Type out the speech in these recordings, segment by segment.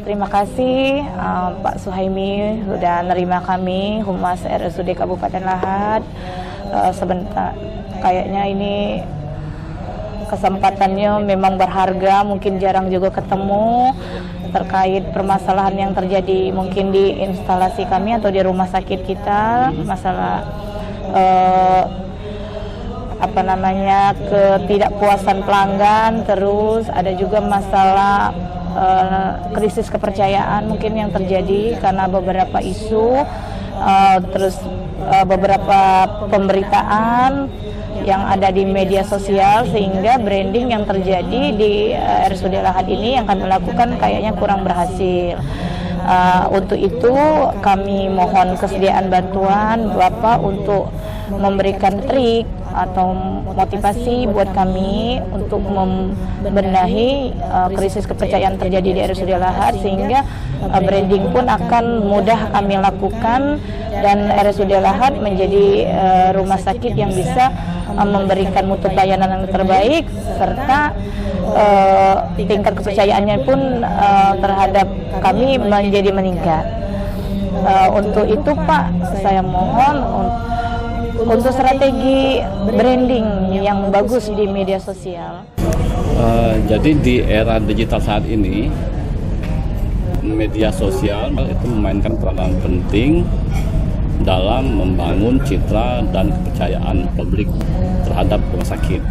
Terima kasih Pak Suhaimi sudah nerima kami, Humas RSUD Kabupaten Lahad. Sebentar, kayaknya ini kesempatannya memang berharga, mungkin jarang juga ketemu terkait permasalahan yang terjadi mungkin di instalasi kami atau di rumah sakit kita, masalah ketidakpuasan pelanggan, terus ada juga masalah krisis kepercayaan mungkin yang terjadi karena beberapa isu, terus beberapa pemberitaan yang ada di media sosial, sehingga branding yang terjadi di RSUD Lahad ini yang kami lakukan kayaknya kurang berhasil. Untuk itu kami mohon kesediaan bantuan Bapak untuk memberikan trik atau motivasi buat kami untuk membenahi krisis kepercayaan terjadi di RSUD Lahad, sehingga branding pun akan mudah kami lakukan dan RSUD Lahad menjadi rumah sakit yang bisa memberikan mutu pelayanan yang terbaik, serta tingkat kepercayaannya pun terhadap kami menjadi meningkat. Untuk itu Pak, saya mohon untuk strategi branding yang bagus di media sosial. Jadi di era digital saat ini, media sosial itu memainkan peranan penting dalam membangun citra dan kepercayaan publik terhadap rumah sakit.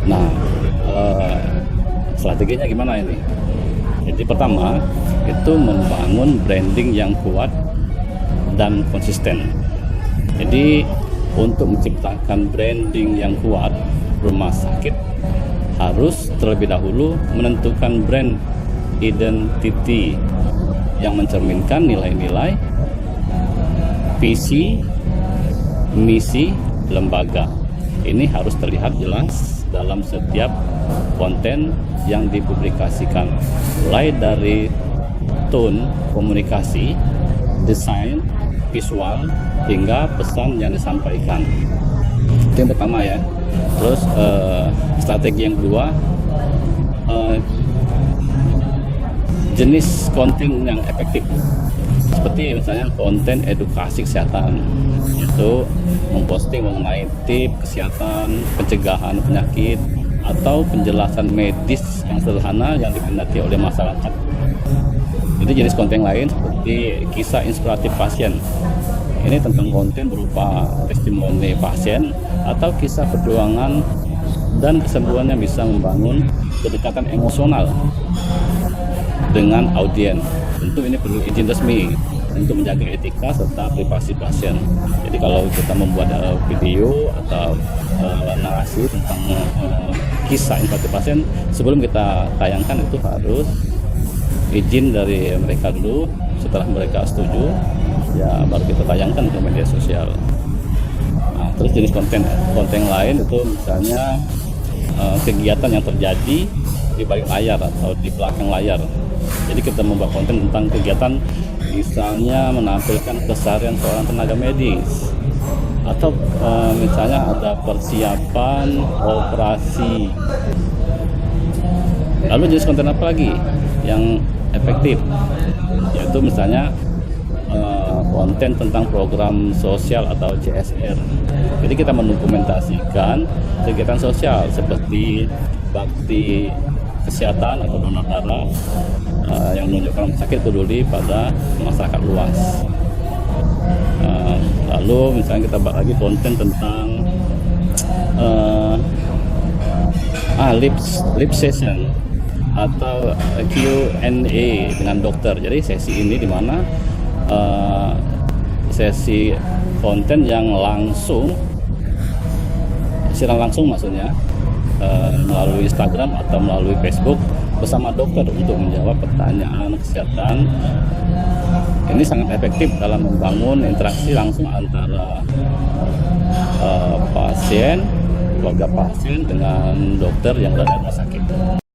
Nah, strateginya gimana ini? Jadi pertama, itu membangun branding yang kuat dan konsisten. Jadi untuk menciptakan branding yang kuat, rumah sakit harus terlebih dahulu menentukan brand identity yang mencerminkan nilai-nilai, visi, misi lembaga. Ini harus terlihat jelas dalam setiap konten yang dipublikasikan, mulai dari tone komunikasi, desain, visual, hingga pesan yang disampaikan. Itu yang pertama ya. Terus strategi yang kedua, jenis konten yang efektif, seperti misalnya konten edukasi kesehatan, itu memposting mengenai tips kesehatan, pencegahan penyakit, atau penjelasan medis yang sederhana yang diminati oleh masyarakat. Itu jenis konten lain seperti kisah inspiratif pasien. Ini tentang konten berupa testimoni pasien atau kisah perjuangan dan kesembuhan yang bisa membangun kedekatan emosional dengan audiens. Tentu ini perlu izin resmi untuk menjaga etika serta privasi pasien. Jadi kalau kita membuat video atau narasi tentang kisah inspiratif pasien, sebelum kita tayangkan itu harus izin dari mereka dulu. Setelah mereka setuju, ya baru kita tayangkan ke media sosial. Nah, terus jenis konten lain itu misalnya kegiatan yang terjadi di balik layar atau di belakang layar. Jadi kita membuat konten tentang kegiatan, misalnya menampilkan keseharian seorang tenaga medis, atau misalnya ada persiapan operasi. Lalu jenis konten apa lagi yang efektif? Yaitu misalnya konten tentang program sosial atau CSR. Jadi kita mendokumentasikan kegiatan sosial seperti bakti kesehatan atau donor darah yang menunjukkan rumah sakit peduli pada masyarakat luas. Lalu misalnya kita bahas lagi konten tentang lip session atau Q&A dengan dokter. Jadi sesi ini di mana sesi konten yang siaran langsung maksudnya melalui Instagram atau melalui Facebook bersama dokter untuk menjawab pertanyaan kesehatan. Ini sangat efektif dalam membangun interaksi langsung antara pasien, keluarga pasien dengan dokter yang berada di rumah sakit.